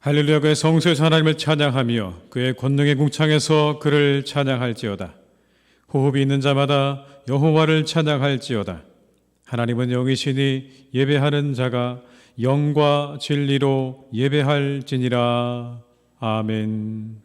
할렐루야. 그의 성소에서 하나님을 찬양하며 그의 권능의 궁창에서 그를 찬양할지어다. 호흡이 있는 자마다 여호와를 찬양할지어다. 하나님은 영이시니 예배하는 자가 영과 진리로 예배할지니라. 아멘.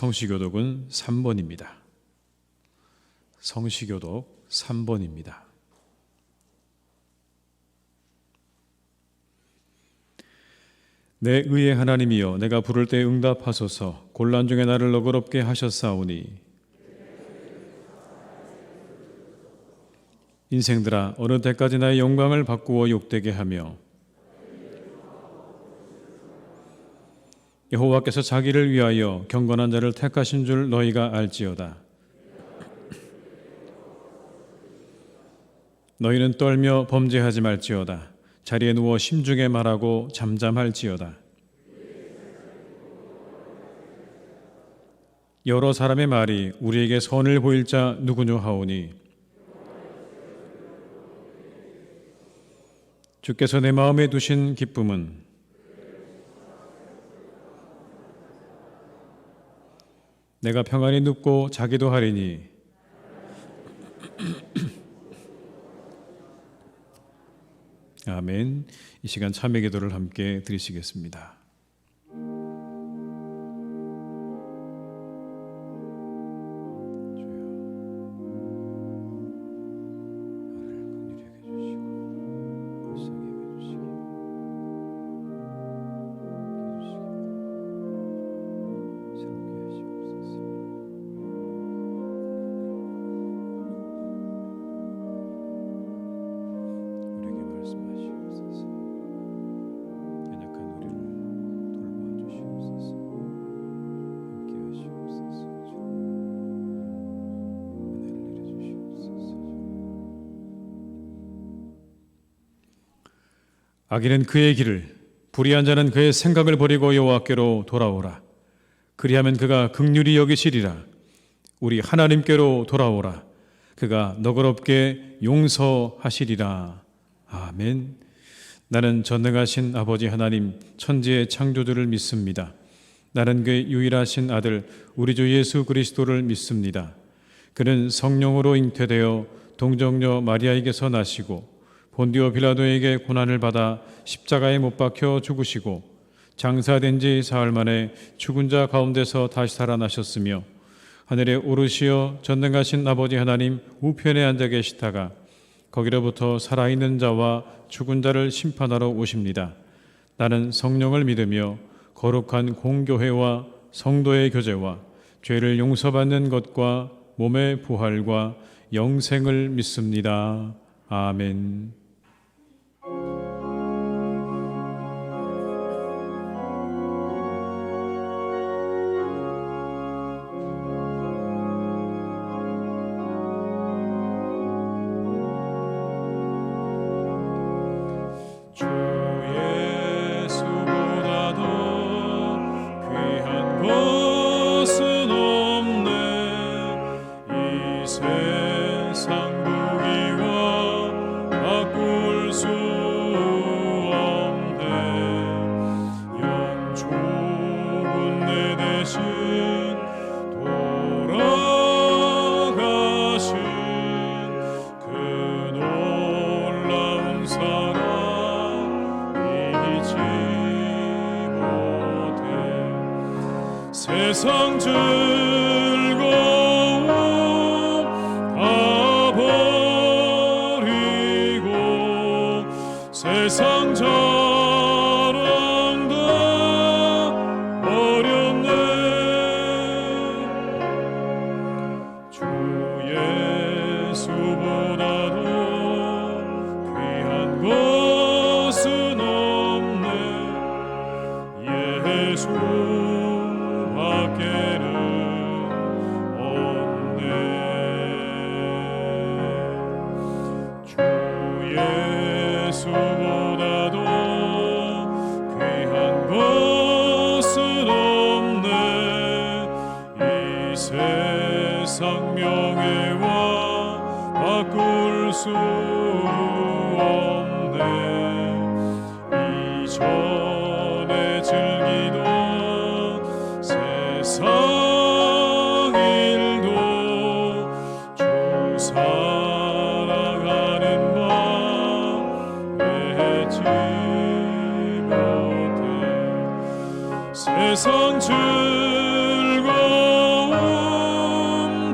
성시교독은 3번입니다. 성시교독 3번입니다. 내 의의 하나님이여, 내가 부를 때 응답하소서. 곤란 중에 나를 너그럽게 하셨사오니. 인생들아, 어느 때까지 나의 영광을 바꾸어 욕되게 하며 여호와께서 자기를 위하여 경건한 자를 택하신 줄 너희가 알지어다. 너희는 떨며 범죄하지 말지어다. 자리에 누워 심중에 말하고 잠잠할지어다. 여러 사람의 말이 우리에게 선을 보일 자 누구뇨 하오니 주께서 내 마음에 두신 기쁨은 내가 평안히 눕고 자기도 하리니 아멘. 이 시간 참회 기도를 함께 드리시겠습니다. 악인은 그의 길을, 불의한 자는 그의 생각을 버리고 여호와께로 돌아오라. 그리하면 그가 긍휼히 여기시리라. 우리 하나님께로 돌아오라. 그가 너그럽게 용서하시리라. 아멘. 나는 전능하신 아버지 하나님, 천지의 창조주를 믿습니다. 나는 그의 유일하신 아들 우리 주 예수 그리스도를 믿습니다. 그는 성령으로 잉태되어 동정녀 마리아에게서 나시고 본디오 빌라도에게 고난을 받아 십자가에 못 박혀 죽으시고 장사된 지 사흘 만에 죽은 자 가운데서 다시 살아나셨으며 하늘에 오르시어 전능하신 아버지 하나님 우편에 앉아 계시다가 거기로부터 살아있는 자와 죽은 자를 심판하러 오십니다. 나는 성령을 믿으며 거룩한 공교회와 성도의 교제와 죄를 용서받는 것과 몸의 부활과 영생을 믿습니다. 아멘. 세상 즐거움 다 버리고 세상 자랑 다 버렸네. 주 예수보다도 귀한 것은 없네. 예수 예수보다도 귀한 것은 없네. 이 세상 명예와 바꿀 수 없네. 이전에 즐기던 세상 일도 주 사랑하는 세상 즐거움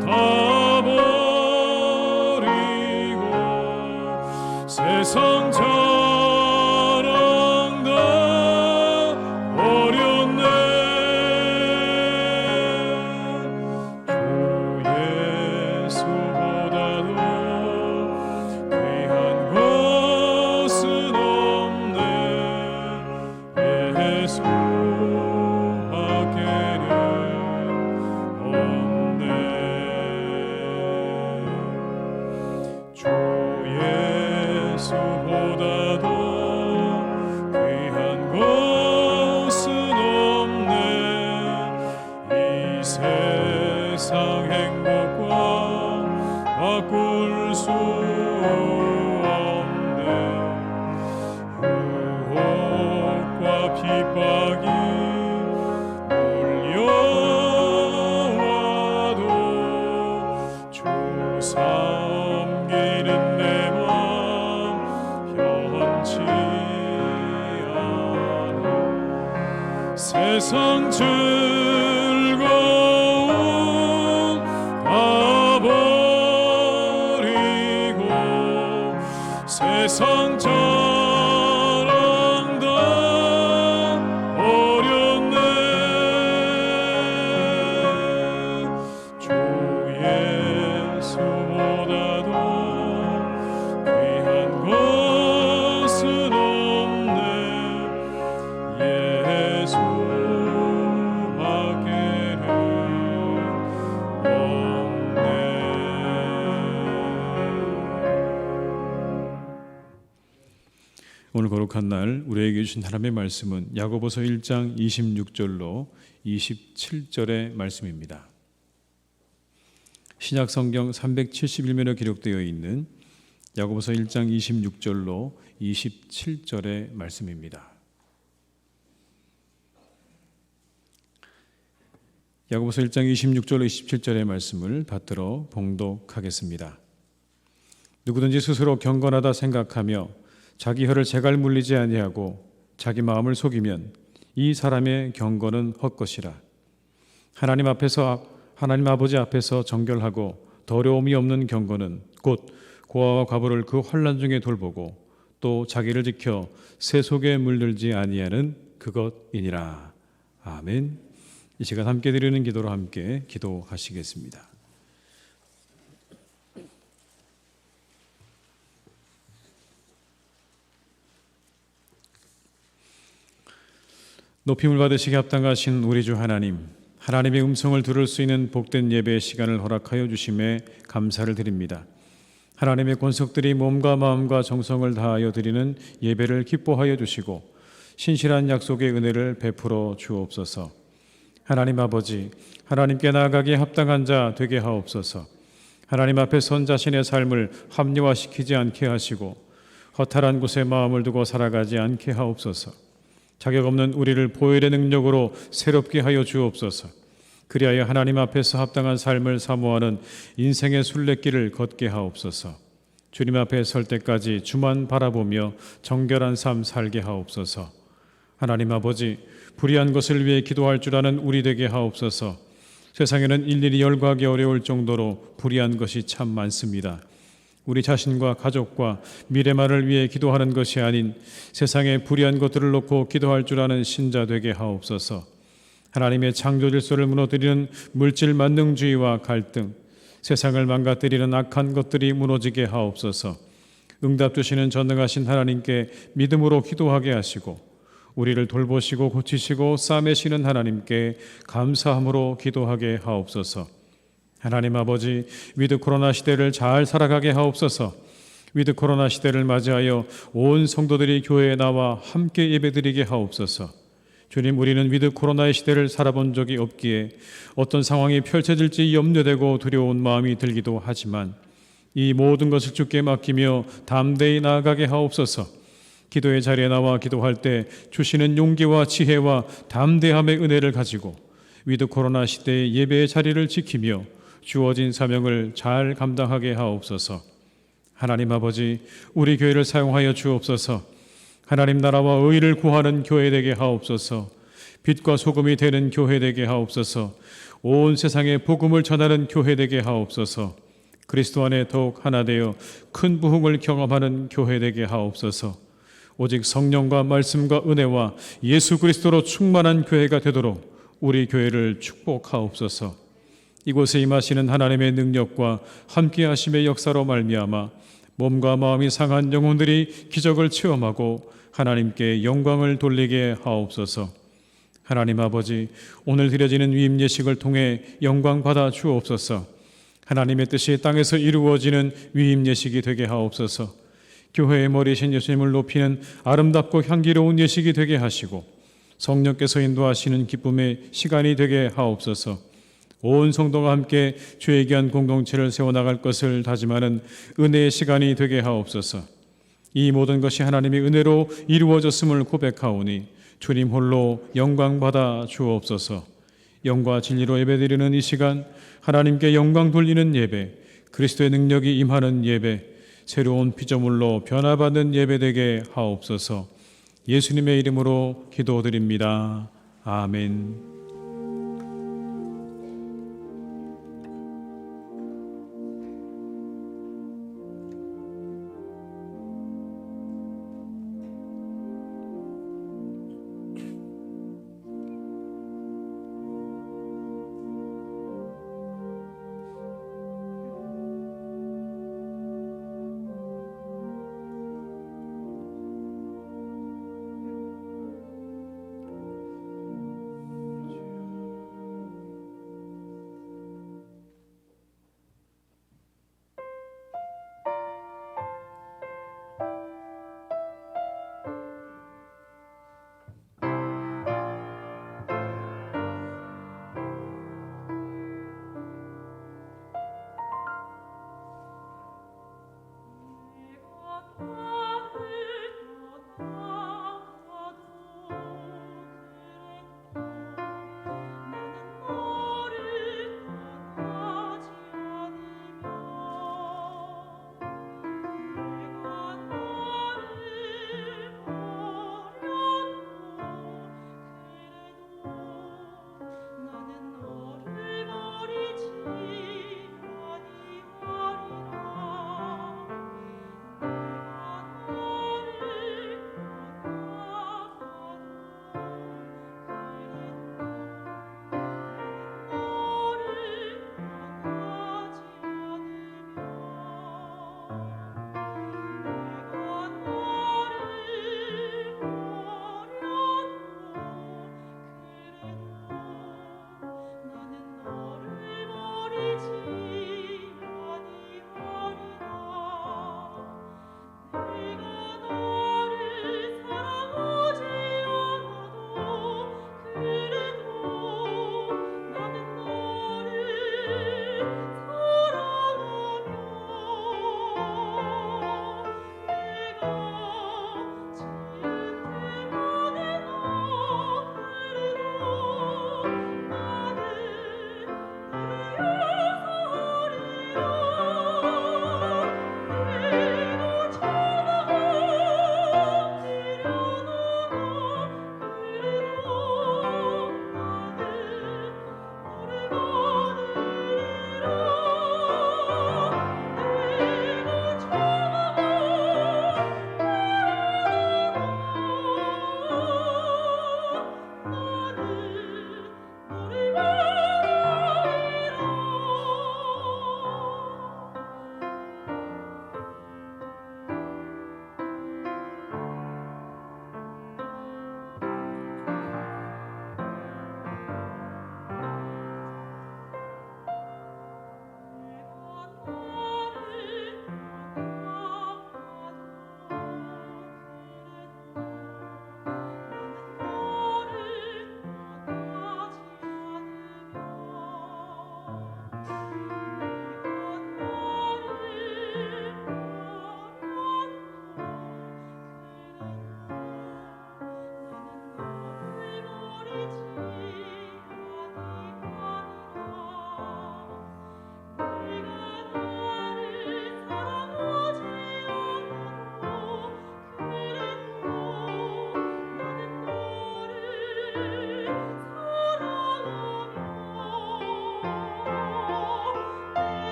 다 버리고 세상 자랑 다 버렸네. 주 예수보다도 바꿀 수 없네. 유혹과 핍박이 몰려와도 주 섬기는 내 맘 변치 않아. 세상 즐거움 다 버리고 세상 자랑 다 버렸네. 주 예수보다도 귀한 것은 없네. 예수 밖에는 없네. 오늘 거룩한 날 우리에게 주신 하나님의 말씀은 야고보서 1장 26절로 27절의 말씀입니다. 신약 성경 371면에 기록되어 있는 야고보서 1장 26절로 27절의 말씀입니다. 야고보서 1장 26절로 27절의 말씀을 받들어 봉독하겠습니다. 누구든지 스스로 경건하다 생각하며 자기 혀를 재갈 물리지 아니하고 자기 마음을 속이면 이 사람의 경건은 헛것이라. 하나님 아버지 앞에서 정결하고 더러움이 없는 경건은 곧 고아와 과부를 그 환난 중에 돌보고 또 자기를 지켜 새 속에 물들지 아니하는 그것이니라. 아멘. 이 시간 함께 드리는 기도로 함께 기도하시겠습니다. 높임을 받으시기 합당하신 우리 주 하나님, 하나님의 음성을 들을 수 있는 복된 예배의 시간을 허락하여 주심에 감사를 드립니다. 하나님의 권속들이 몸과 마음과 정성을 다하여 드리는 예배를 기뻐하여 주시고 신실한 약속의 은혜를 베풀어 주옵소서. 하나님 아버지, 하나님께 나아가기에 합당한 자 되게 하옵소서. 하나님 앞에 선 자신의 삶을 합리화시키지 않게 하시고 허탈한 곳에 마음을 두고 살아가지 않게 하옵소서. 자격 없는 우리를 보혈의 능력으로 새롭게 하여 주옵소서. 그리하여 하나님 앞에서 합당한 삶을 사모하는 인생의 순례길을 걷게 하옵소서. 주님 앞에 설 때까지 주만 바라보며 정결한 삶 살게 하옵소서. 하나님 아버지, 불의한 것을 위해 기도할 줄 아는 우리 되게 하옵소서. 세상에는 일일이 열거하기 어려울 정도로 불의한 것이 참 많습니다. 우리 자신과 가족과 미래만을 위해 기도하는 것이 아닌 세상의 불의한 것들을 놓고 기도할 줄 아는 신자 되게 하옵소서. 하나님의 창조 질서를 무너뜨리는 물질 만능주의와 갈등, 세상을 망가뜨리는 악한 것들이 무너지게 하옵소서. 응답 주시는 전능하신 하나님께 믿음으로 기도하게 하시고 우리를 돌보시고 고치시고 싸매시는 하나님께 감사함으로 기도하게 하옵소서. 하나님 아버지, 위드 코로나 시대를 잘 살아가게 하옵소서. 위드 코로나 시대를 맞이하여 온 성도들이 교회에 나와 함께 예배드리게 하옵소서. 주님, 우리는 위드 코로나의 시대를 살아본 적이 없기에 어떤 상황이 펼쳐질지 염려되고 두려운 마음이 들기도 하지만 이 모든 것을 주께 맡기며 담대히 나아가게 하옵소서. 기도의 자리에 나와 기도할 때 주시는 용기와 지혜와 담대함의 은혜를 가지고 위드 코로나 시대의 예배의 자리를 지키며 주어진 사명을 잘 감당하게 하옵소서. 하나님 아버지, 우리 교회를 사용하여 주옵소서. 하나님 나라와 의를 구하는 교회 되게 하옵소서. 빛과 소금이 되는 교회 되게 하옵소서. 온 세상에 복음을 전하는 교회 되게 하옵소서. 그리스도 안에 더욱 하나 되어 큰 부흥을 경험하는 교회 되게 하옵소서. 오직 성령과 말씀과 은혜와 예수 그리스도로 충만한 교회가 되도록 우리 교회를 축복하옵소서. 이곳에 임하시는 하나님의 능력과 함께하심의 역사로 말미암아 몸과 마음이 상한 영혼들이 기적을 체험하고 하나님께 영광을 돌리게 하옵소서. 하나님 아버지, 오늘 드려지는 위임 예식을 통해 영광 받아 주옵소서. 하나님의 뜻이 땅에서 이루어지는 위임 예식이 되게 하옵소서. 교회의 머리신 예수님을 높이는 아름답고 향기로운 예식이 되게 하시고 성령께서 인도하시는 기쁨의 시간이 되게 하옵소서. 온 성도가 함께 주의 귀한 공동체를 세워나갈 것을 다짐하는 은혜의 시간이 되게 하옵소서. 이 모든 것이 하나님의 은혜로 이루어졌음을 고백하오니 주님 홀로 영광 받아 주옵소서. 영과 진리로 예배드리는 이 시간, 하나님께 영광 돌리는 예배, 그리스도의 능력이 임하는 예배, 새로운 피조물로 변화받는 예배 되게 하옵소서. 예수님의 이름으로 기도드립니다. 아멘.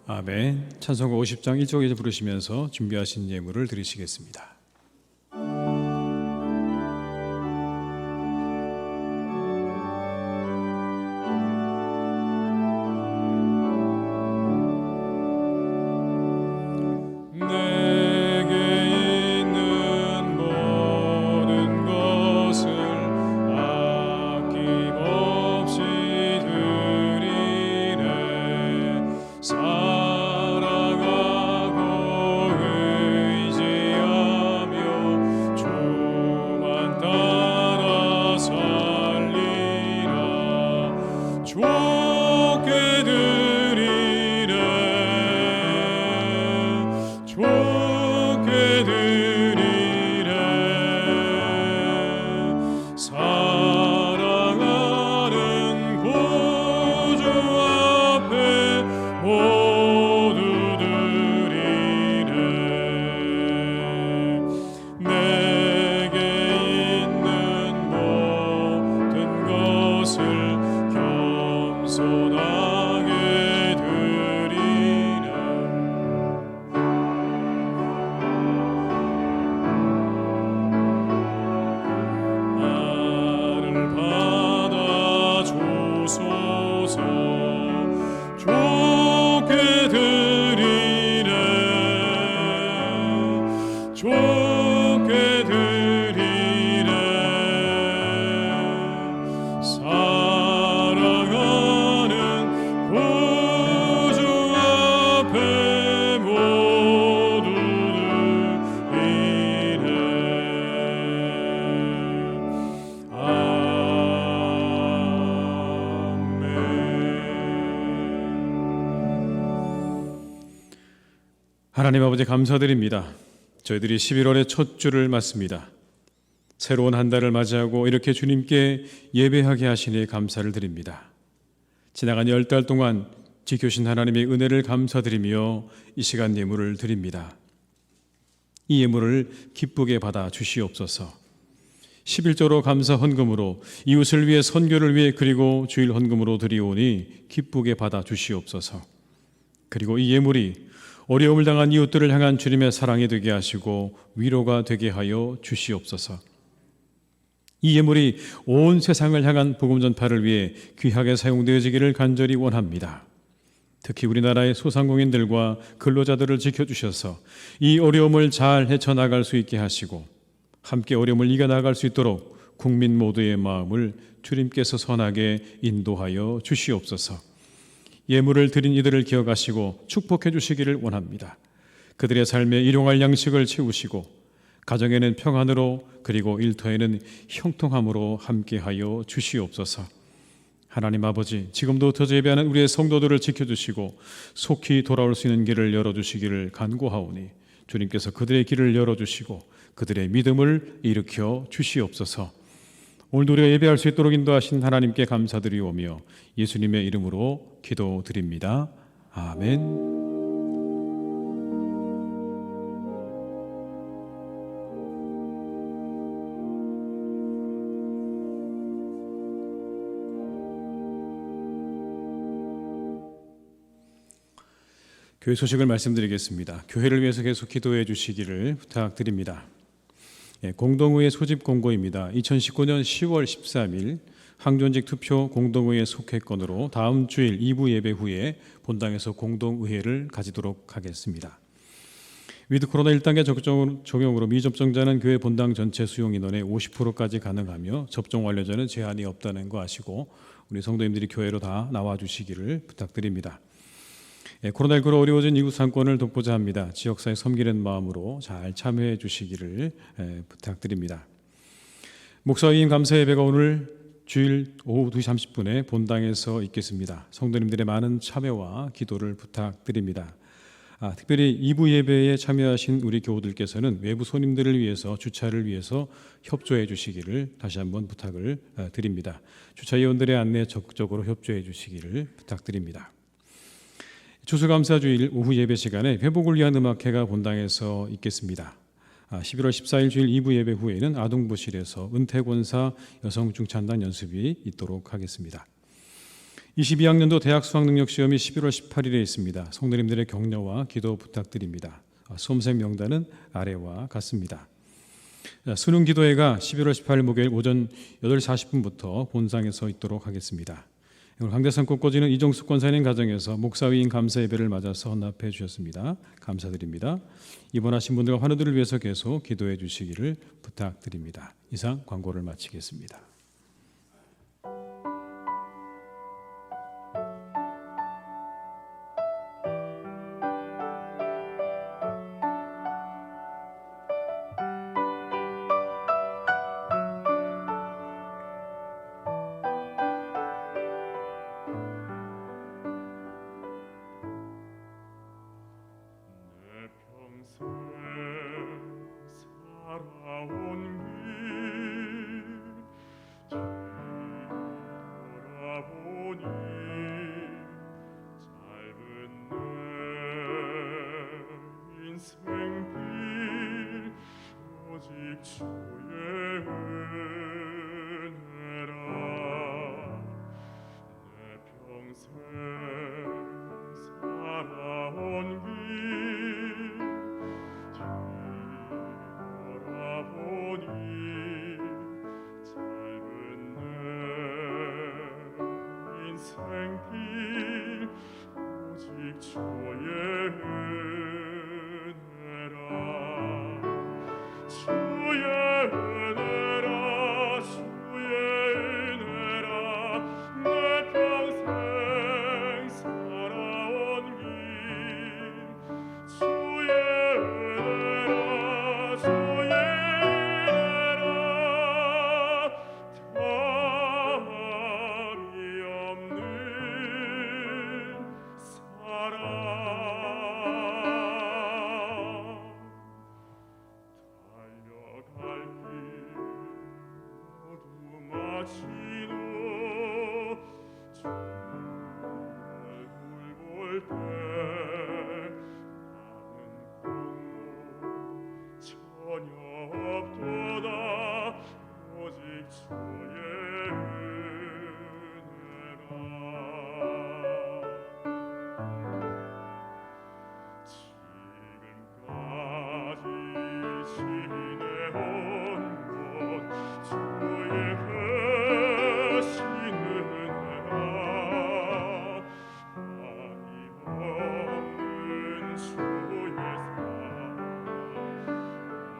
아멘. 찬송가 50장 1절 2절 부르시면서 준비하신 예물을 드리시겠습니다. 하나님 아버지 감사드립니다. 저희들이 11월의 첫 주를 맞습니다. 새로운 한 달을 맞이하고 이렇게 주님께 예배하게 하시니 감사를 드립니다. 지나간 10달 동안 지켜주신 하나님의 은혜를 감사드리며 이 시간 예물을 드립니다. 이 예물을 기쁘게 받아 주시옵소서. 11조로 감사 헌금으로 이웃을 위해 선교를 위해 그리고 주일 헌금으로 드리오니 기쁘게 받아 주시옵소서. 그리고 이 예물이 어려움을 당한 이웃들을 향한 주님의 사랑이 되게 하시고 위로가 되게 하여 주시옵소서. 이 예물이 온 세상을 향한 복음 전파를 위해 귀하게 사용되어지기를 간절히 원합니다. 특히 우리나라의 소상공인들과 근로자들을 지켜주셔서 이 어려움을 잘 헤쳐나갈 수 있게 하시고 함께 어려움을 이겨나갈 수 있도록 국민 모두의 마음을 주님께서 선하게 인도하여 주시옵소서. 예물을 드린 이들을 기억하시고 축복해 주시기를 원합니다. 그들의 삶에 일용할 양식을 채우시고 가정에는 평안으로 그리고 일터에는 형통함으로 함께하여 주시옵소서. 하나님 아버지, 지금도 더 예배하는 우리의 성도들을 지켜주시고 속히 돌아올 수 있는 길을 열어주시기를 간구하오니 주님께서 그들의 길을 열어주시고 그들의 믿음을 일으켜 주시옵소서. 오늘도 우리가 예배할 수 있도록 인도하신 하나님께 감사드리오며 예수님의 이름으로 기도드립니다. 아멘. 교회 소식을 말씀드리겠습니다. 교회를 위해서 계속 기도해 주시기를 부탁드립니다. 공동의회 소집 공고입니다. 2019년 10월 13일 항존직 투표 공동의회 속회건으로 다음 주일 2부 예배 후에 본당에서 공동의회를 가지도록 하겠습니다. 위드 코로나 1단계 적용으로 미접종자는 교회 본당 전체 수용 인원의 50%까지 가능하며 접종 완료자는 제한이 없다는 거 아시고 우리 성도님들이 교회로 다 나와주시기를 부탁드립니다. 코로나19로 어려워진 이웃 상권을 돕고자 합니다. 지역사회 섬기는 마음으로 잘 참여해 주시기를 부탁드립니다. 목사님 감사 예배가 오늘 주일 오후 2시 30분에 본당에서 있겠습니다. 성도님들의 많은 참여와 기도를 부탁드립니다. 특별히 2부 예배에 참여하신 우리 교우들께서는 외부 손님들을 위해서 주차를 위해서 협조해 주시기를 다시 한번 부탁을 드립니다. 주차위원들의 안내에 적극적으로 협조해 주시기를 부탁드립니다. 추수감사주일 오후 예배 시간에 회복을 위한 음악회가 본당에서 있겠습니다. 11월 14일 주일 2부 예배 후에는 아동부실에서 은퇴권사 여성중창단 연습이 있도록 하겠습니다. 22학년도 대학 수학능력시험이 11월 18일에 있습니다. 성도님들의 격려와 기도 부탁드립니다. 수험생 명단은 아래와 같습니다. 수능 기도회가 11월 18일 목요일 오전 8시 40분부터 본상에서 있도록 하겠습니다. 오늘 강대상 꽃꽂이는 이종숙 권사님 가정에서 목사위인 감사 예배를 맞아서 헌납해 주셨습니다. 감사드립니다. 입원하신 분들과 환우들을 위해서 계속 기도해 주시기를 부탁드립니다. 이상 광고를 마치겠습니다. 내 평생 살아온 길 돌아보니 짧은 내 인생길 오직 주의 은혜라. 내 평생 살아온 길 뒤돌아보니 짧은 내 인생길 오직 주의 은혜라. 주의 은혜라. 주의 은혜라. 내 평생 살아온 길 주의 은혜라. 주의 은혜라. 담이 없는 사랑. 달려갈 길 모두 마치고 주 얼굴 볼 때 나는 공로 전혀 없도다. 오직 주의 은혜라. 지금까지 지내온 것 주의 크신 은혜라. 아낌없는 주의 사랑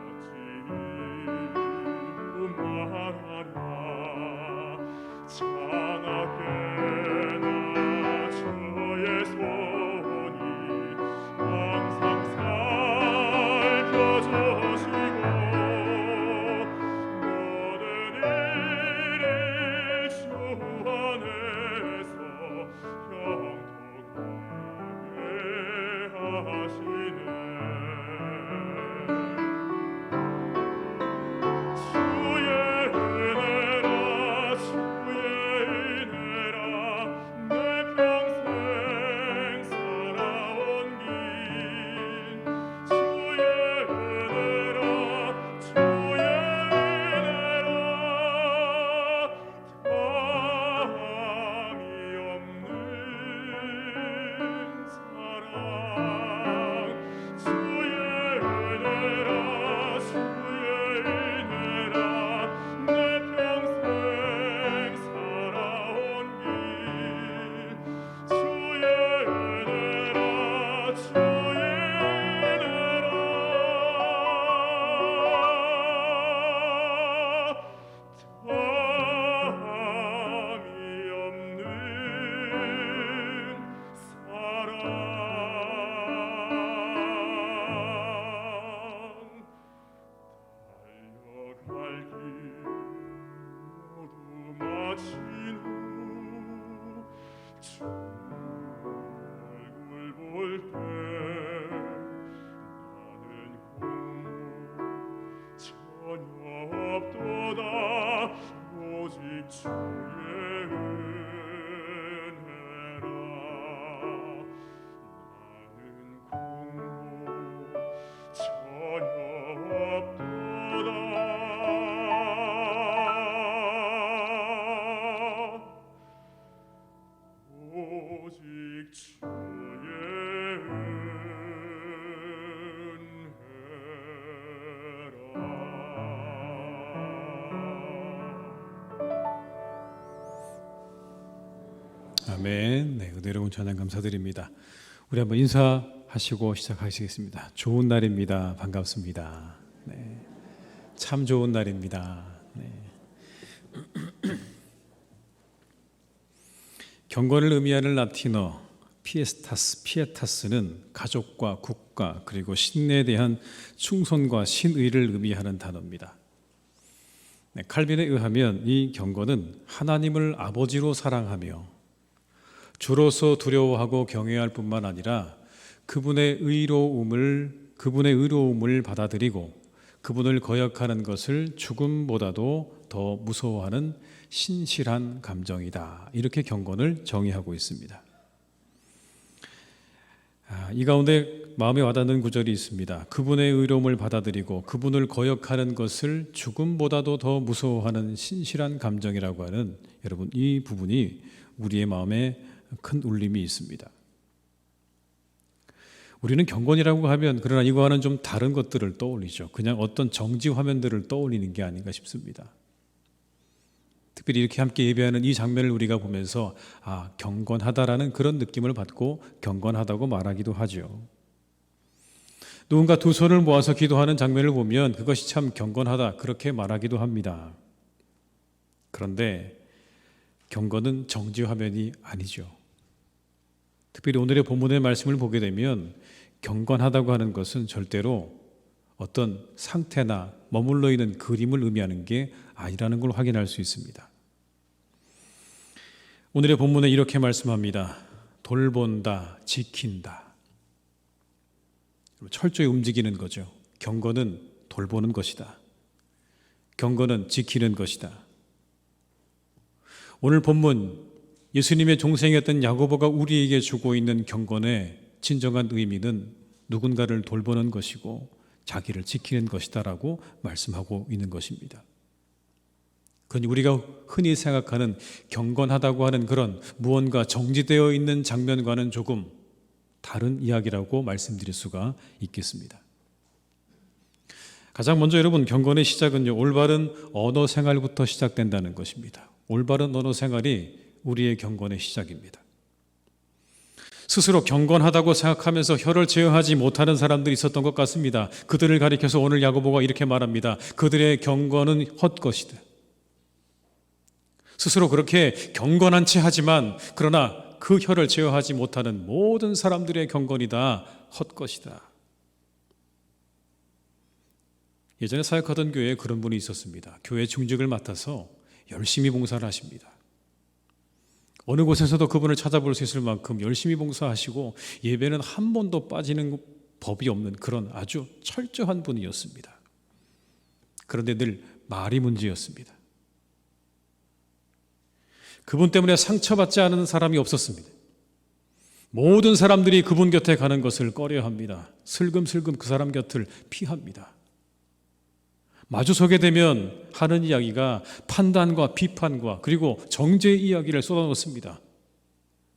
어찌 이루 말하랴. 장하게나 주의 손이 항상 살펴주시고 모든 일을 주 안에서 형통하게 하시네. 주의 은혜라. 주의 은혜라. 내 평생 살아온 길 주의 은혜라. 주의 은혜라. 담이 없는 사랑. 주의 은혜라. 주의 은혜라. 내 평생 살아온 길 주의 은혜라. 주의 은혜라. 담이 없는 사랑. 달려갈 길 모두 마친 후 주 얼굴 볼 때 나는 공로 전혀 없도다. 오직 주의 은혜라. 나는 공로 전혀 없도다. 아멘. 네, 은혜로운 찬양 감사드립니다. 우리 한번 인사하시고 시작하시겠습니다. 좋은 날입니다. 반갑습니다. 네, 참 좋은 날입니다. 네. 경건을 의미하는 라틴어 피에타스는 가족과 국가 그리고 신에 대한 충성과 신의를 의미하는 단어입니다. 네, 칼빈에 의하면 이 경건은 하나님을 아버지로 사랑하며 주로서 두려워하고 경외할 뿐만 아니라 그분의 의로움을 받아들이고 그분을 거역하는 것을 죽음보다도 더 무서워하는 신실한 감정이다. 이렇게 경건을 정의하고 있습니다. 이 가운데 마음에 와닿는 구절이 있습니다. 그분의 의로움을 받아들이고 그분을 거역하는 것을 죽음보다도 더 무서워하는 신실한 감정이라고 하는, 여러분, 이 부분이 우리의 마음에 큰 울림이 있습니다. 우리는 경건이라고 하면 그러나 이거와는 좀 다른 것들을 떠올리죠. 그냥 어떤 정지 화면들을 떠올리는 게 아닌가 싶습니다. 특별히 이렇게 함께 예배하는 이 장면을 우리가 보면서 경건하다라는 그런 느낌을 받고 경건하다고 말하기도 하죠. 누군가 두 손을 모아서 기도하는 장면을 보면 그것이 참 경건하다 그렇게 말하기도 합니다. 그런데 경건은 정지 화면이 아니죠. 특별히 오늘의 본문의 말씀을 보게 되면 경건하다고 하는 것은 절대로 어떤 상태나 머물러 있는 그림을 의미하는 게 아니라는 걸 확인할 수 있습니다. 오늘의 본문에 이렇게 말씀합니다. 돌본다, 지킨다. 철저히 움직이는 거죠. 경건은 돌보는 것이다. 경건은 지키는 것이다. 오늘 본문 예수님의 종생이었던 야고보가 우리에게 주고 있는 경건의 진정한 의미는 누군가를 돌보는 것이고 자기를 지키는 것이다라고 말씀하고 있는 것입니다. 그건 우리가 흔히 생각하는 경건하다고 하는 그런 무언가 정지되어 있는 장면과는 조금 다른 이야기라고 말씀드릴 수가 있겠습니다. 가장 먼저 여러분, 경건의 시작은요, 올바른 언어 생활부터 시작된다는 것입니다. 올바른 언어 생활이 우리의 경건의 시작입니다. 스스로 경건하다고 생각하면서 혀를 제어하지 못하는 사람들이 있었던 것 같습니다. 그들을 가리켜서 오늘 야고보가 이렇게 말합니다. 그들의 경건은 헛것이다. 스스로 그렇게 경건한 채 하지만 그러나 그 혀를 제어하지 못하는 모든 사람들의 경건이 다 헛것이다. 예전에 사역하던 교회에 그런 분이 있었습니다. 교회 중직을 맡아서 열심히 봉사를 하십니다. 어느 곳에서도 그분을 찾아볼 수 있을 만큼 열심히 봉사하시고 예배는 한 번도 빠지는 법이 없는 그런 아주 철저한 분이었습니다. 그런데 늘 말이 문제였습니다. 그분 때문에 상처받지 않은 사람이 없었습니다. 모든 사람들이 그분 곁에 가는 것을 꺼려합니다. 슬금슬금 그 사람 곁을 피합니다. 마주서게 되면 하는 이야기가 판단과 비판과 그리고 정죄의 이야기를 쏟아놓습니다.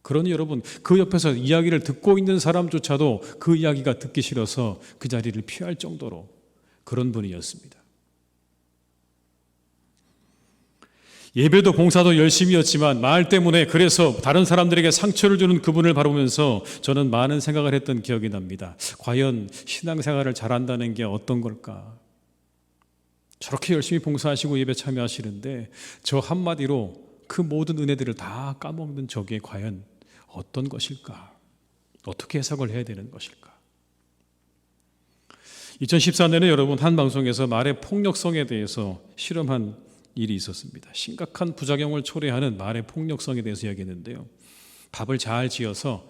그러니 여러분, 그 옆에서 이야기를 듣고 있는 사람조차도 그 이야기가 듣기 싫어서 그 자리를 피할 정도로 그런 분이었습니다. 예배도 봉사도 열심히 했지만 말 때문에 그래서 다른 사람들에게 상처를 주는 그분을 바라보면서 저는 많은 생각을 했던 기억이 납니다. 과연 신앙생활을 잘한다는 게 어떤 걸까? 저렇게 열심히 봉사하시고 예배 참여하시는데 저 한마디로 그 모든 은혜들을 다 까먹는 저게 과연 어떤 것일까? 어떻게 해석을 해야 되는 것일까? 2014년에 여러분 한 방송에서 말의 폭력성에 대해서 실험한 일이 있었습니다. 심각한 부작용을 초래하는 말의 폭력성에 대해서 이야기했는데요. 밥을 잘 지어서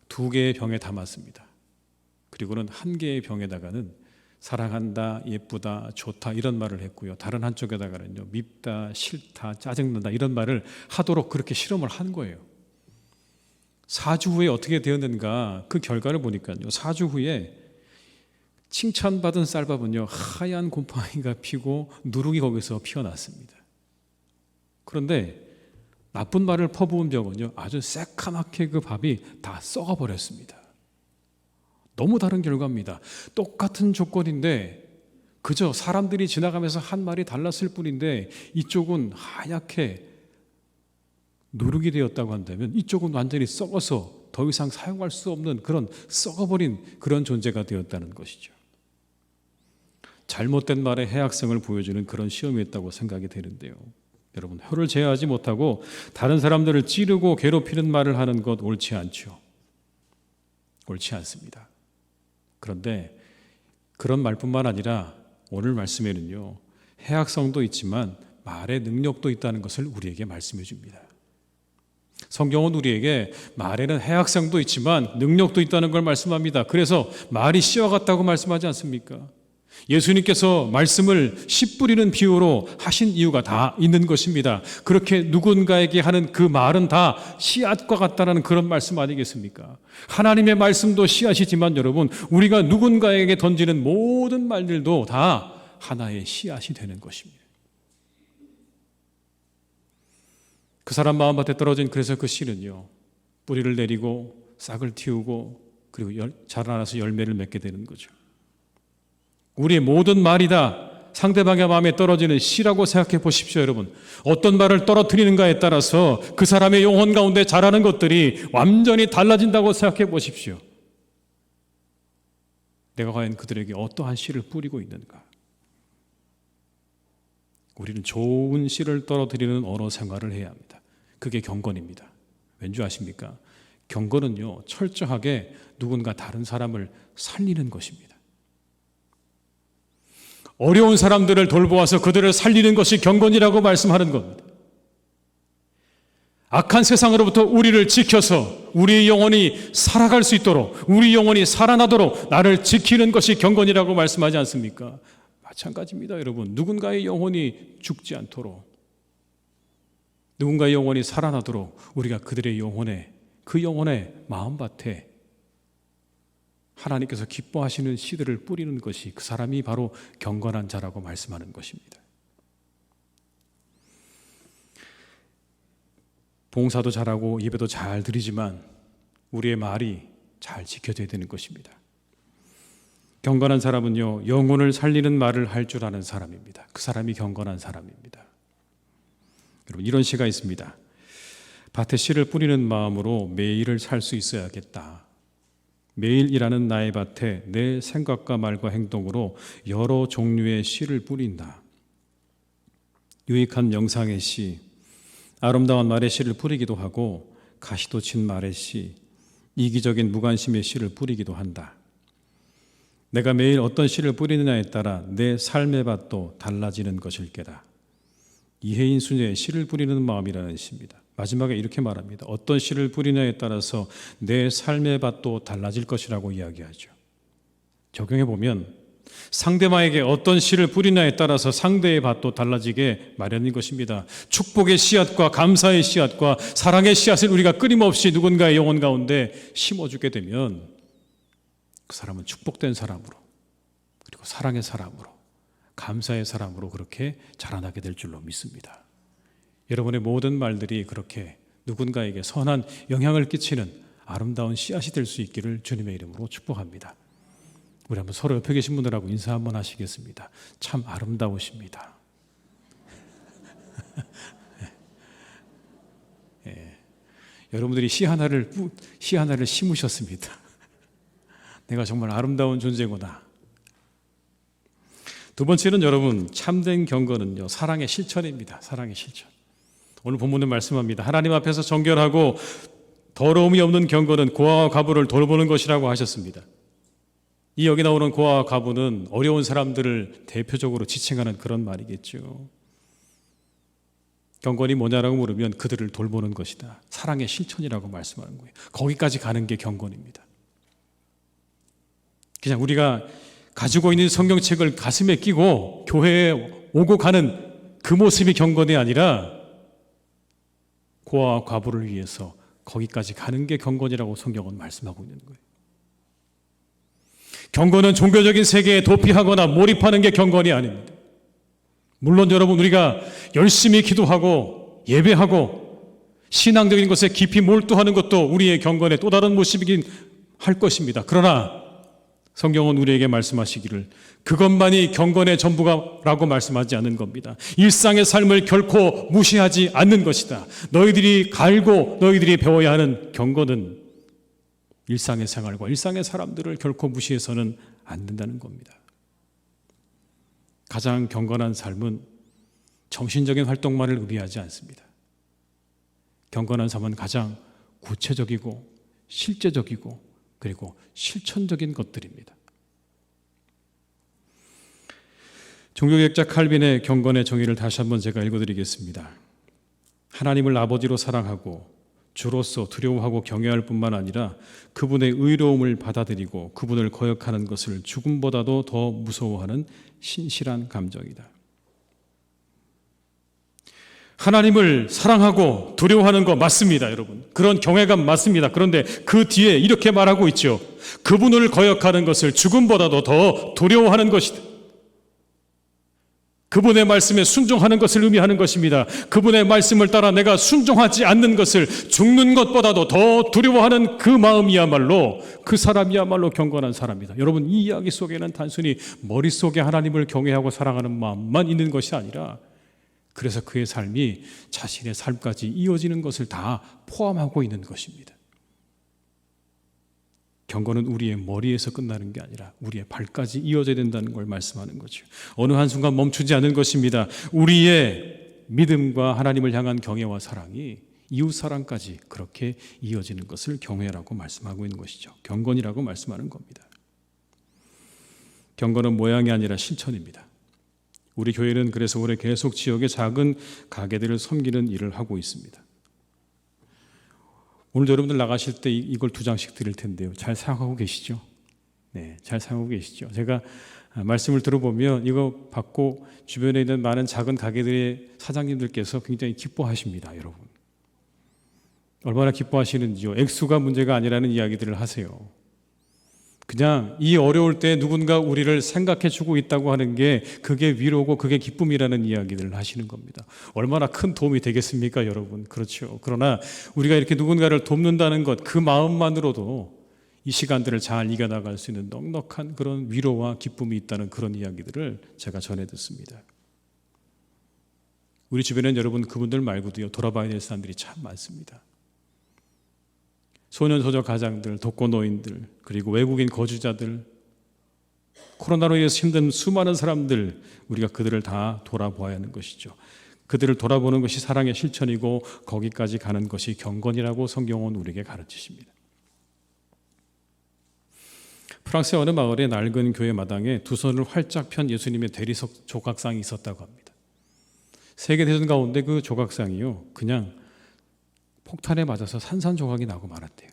2개의 병에 담았습니다. 그리고는 1개의 병에다가는 사랑한다, 예쁘다, 좋다 이런 말을 했고요. 다른 한쪽에다가는요, 밉다, 싫다, 짜증난다 이런 말을 하도록 그렇게 실험을 한 거예요. 4주 후에 어떻게 되었는가 그 결과를 보니까요. 4주 후에 칭찬받은 쌀밥은요, 하얀 곰팡이가 피고 누룩이 거기서 피어났습니다. 그런데 나쁜 말을 퍼부은 병은요, 아주 새카맣게 그 밥이 다 썩어버렸습니다. 너무 다른 결과입니다. 똑같은 조건인데 그저 사람들이 지나가면서 한 말이 달랐을 뿐인데 이쪽은 하얗게 누룩이 되었다고 한다면 이쪽은 완전히 썩어서 더 이상 사용할 수 없는 그런 썩어버린 그런 존재가 되었다는 것이죠. 잘못된 말의 해악성을 보여주는 그런 시험이었다고 생각이 되는데요. 여러분, 혀를 제어하지 못하고 다른 사람들을 찌르고 괴롭히는 말을 하는 것 옳지 않죠. 옳지 않습니다. 그런데 그런 말뿐만 아니라 오늘 말씀에는요, 해악성도 있지만 말의 능력도 있다는 것을 우리에게 말씀해 줍니다. 성경은 우리에게 말에는 해악성도 있지만 능력도 있다는 걸 말씀합니다. 그래서 말이 씨와 같다고 말씀하지 않습니까? 예수님께서 말씀을 씨 뿌리는 비유로 하신 이유가 다 있는 것입니다. 그렇게 누군가에게 하는 그 말은 다 씨앗과 같다는 그런 말씀 아니겠습니까? 하나님의 말씀도 씨앗이지만 여러분, 우리가 누군가에게 던지는 모든 말들도 다 하나의 씨앗이 되는 것입니다. 그 사람 마음밭에 떨어진 그래서 그 씨는요, 뿌리를 내리고 싹을 틔우고 그리고 자라나서 열매를 맺게 되는 거죠. 우리의 모든 말이 다 상대방의 마음에 떨어지는 씨라고 생각해 보십시오, 여러분. 어떤 말을 떨어뜨리는가에 따라서 그 사람의 영혼 가운데 자라는 것들이 완전히 달라진다고 생각해 보십시오. 내가 과연 그들에게 어떠한 씨를 뿌리고 있는가? 우리는 좋은 씨를 떨어뜨리는 언어 생활을 해야 합니다. 그게 경건입니다. 왠지 아십니까? 경건은요, 철저하게 누군가 다른 사람을 살리는 것입니다. 어려운 사람들을 돌보아서 그들을 살리는 것이 경건이라고 말씀하는 겁니다. 악한 세상으로부터 우리를 지켜서 우리의 영혼이 살아갈 수 있도록, 우리 영혼이 살아나도록 나를 지키는 것이 경건이라고 말씀하지 않습니까? 마찬가지입니다, 여러분. 누군가의 영혼이 죽지 않도록, 누군가의 영혼이 살아나도록 우리가 그들의 영혼에, 그 영혼의 마음밭에 하나님께서 기뻐하시는 씨들을 뿌리는 것이 그 사람이 바로 경건한 자라고 말씀하는 것입니다. 봉사도 잘하고 예배도 잘 드리지만 우리의 말이 잘 지켜져야 되는 것입니다. 경건한 사람은요, 영혼을 살리는 말을 할 줄 아는 사람입니다. 그 사람이 경건한 사람입니다. 여러분, 이런 시가 있습니다. 밭에 씨를 뿌리는 마음으로 매일을 살 수 있어야겠다. 매일 일하는 나의 밭에 내 생각과 말과 행동으로 여러 종류의 씨를 뿌린다. 유익한 명상의 씨, 아름다운 말의 씨를 뿌리기도 하고 가시도 친 말의 씨, 이기적인 무관심의 씨를 뿌리기도 한다. 내가 매일 어떤 씨를 뿌리느냐에 따라 내 삶의 밭도 달라지는 것일 게다. 이혜인 수녀의 씨를 뿌리는 마음이라는 시입니다. 마지막에 이렇게 말합니다. 어떤 씨를 뿌리냐에 따라서 내 삶의 밭도 달라질 것이라고 이야기하죠. 적용해 보면 상대방에게 어떤 씨를 뿌리냐에 따라서 상대의 밭도 달라지게 마련인 것입니다. 축복의 씨앗과 감사의 씨앗과 사랑의 씨앗을 우리가 끊임없이 누군가의 영혼 가운데 심어주게 되면 그 사람은 축복된 사람으로, 그리고 사랑의 사람으로, 감사의 사람으로 그렇게 자라나게 될 줄로 믿습니다. 여러분의 모든 말들이 그렇게 누군가에게 선한 영향을 끼치는 아름다운 씨앗이 될 수 있기를 주님의 이름으로 축복합니다. 우리 한번 서로 옆에 계신 분들하고 인사 한번 하시겠습니다. 참 아름다우십니다. 예. 여러분들이 씨 하나를 심으셨습니다. 내가 정말 아름다운 존재구나. 두 번째는 여러분, 참된 경건은요, 사랑의 실천입니다. 사랑의 실천. 오늘 본문은 말씀합니다. 하나님 앞에서 정결하고 더러움이 없는 경건은 고아와 과부를 돌보는 것이라고 하셨습니다. 이 여기 나오는 고아와 과부는 어려운 사람들을 대표적으로 지칭하는 그런 말이겠죠. 경건이 뭐냐라고 물으면 그들을 돌보는 것이다. 사랑의 실천이라고 말씀하는 거예요. 거기까지 가는 게 경건입니다. 그냥 우리가 가지고 있는 성경책을 가슴에 끼고 교회에 오고 가는 그 모습이 경건이 아니라 고아와 과부를 위해서 거기까지 가는 게 경건이라고 성경은 말씀하고 있는 거예요. 경건은 종교적인 세계에 도피하거나 몰입하는 게 경건이 아닙니다. 물론 여러분, 우리가 열심히 기도하고 예배하고 신앙적인 것에 깊이 몰두하는 것도 우리의 경건의 또 다른 모습이긴 할 것입니다. 그러나 성경은 우리에게 말씀하시기를 그것만이 경건의 전부라고 말씀하지 않는 겁니다. 일상의 삶을 결코 무시하지 않는 것이다. 너희들이 갈고 너희들이 배워야 하는 경건은 일상의 생활과 일상의 사람들을 결코 무시해서는 안 된다는 겁니다. 가장 경건한 삶은 정신적인 활동만을 의미하지 않습니다. 경건한 삶은 가장 구체적이고 실제적이고 그리고 실천적인 것들입니다. 종교개혁자 칼빈의 경건의 정의를 다시 한번 제가 읽어드리겠습니다. 하나님을 아버지로 사랑하고 주로서 두려워하고 경외할 뿐만 아니라 그분의 의로움을 받아들이고 그분을 거역하는 것을 죽음보다도 더 무서워하는 신실한 감정이다. 하나님을 사랑하고 두려워하는 거 맞습니다, 여러분. 그런 경외감 맞습니다. 그런데 그 뒤에 이렇게 말하고 있죠. 그분을 거역하는 것을 죽음보다도 더 두려워하는 것이다. 그분의 말씀에 순종하는 것을 의미하는 것입니다. 그분의 말씀을 따라 내가 순종하지 않는 것을 죽는 것보다도 더 두려워하는 그 마음이야말로, 그 사람이야말로 경건한 사람이다. 여러분, 이 이야기 속에는 단순히 머릿속에 하나님을 경외하고 사랑하는 마음만 있는 것이 아니라 그래서 그의 삶이 자신의 삶까지 이어지는 것을 다 포함하고 있는 것입니다. 경건은 우리의 머리에서 끝나는 게 아니라 우리의 발까지 이어져야 된다는 걸 말씀하는 거죠. 어느 한순간 멈추지 않는 것입니다. 우리의 믿음과 하나님을 향한 경외와 사랑이 이웃사랑까지 그렇게 이어지는 것을 경외라고 말씀하고 있는 것이죠. 경건이라고 말씀하는 겁니다. 경건은 모양이 아니라 실천입니다. 우리 교회는 그래서 올해 계속 지역의 작은 가게들을 섬기는 일을 하고 있습니다. 오늘 여러분들 나가실 때 이걸 2장씩 드릴 텐데요. 잘 사용하고 계시죠? 네, 잘 사용하고 계시죠? 제가 말씀을 들어보면 이거 받고 주변에 있는 많은 작은 가게들의 사장님들께서 굉장히 기뻐하십니다, 여러분. 얼마나 기뻐하시는지요? 액수가 문제가 아니라는 이야기들을 하세요. 그냥 이 어려울 때 누군가 우리를 생각해 주고 있다고 하는 게 그게 위로고 그게 기쁨이라는 이야기들을 하시는 겁니다. 얼마나 큰 도움이 되겠습니까, 여러분? 그렇죠. 그러나 우리가 이렇게 누군가를 돕는다는 것, 그 마음만으로도 이 시간들을 잘 이겨나갈 수 있는 넉넉한 그런 위로와 기쁨이 있다는 그런 이야기들을 제가 전해 듣습니다. 우리 주변엔 여러분 그분들 말고도요, 돌아봐야 될 사람들이 참 많습니다. 소년 소녀 가장들, 독거노인들, 그리고 외국인 거주자들, 코로나로 인해서 힘든 수많은 사람들, 우리가 그들을 다 돌아보아야 하는 것이죠. 그들을 돌아보는 것이 사랑의 실천이고 거기까지 가는 것이 경건이라고 성경은 우리에게 가르치십니다. 프랑스의 어느 마을의 낡은 교회 마당에 두 손을 활짝 편 예수님의 대리석 조각상이 있었다고 합니다. 세계대전 가운데 그 조각상이요, 그냥 폭탄에 맞아서 산산조각이 나고 말았대요.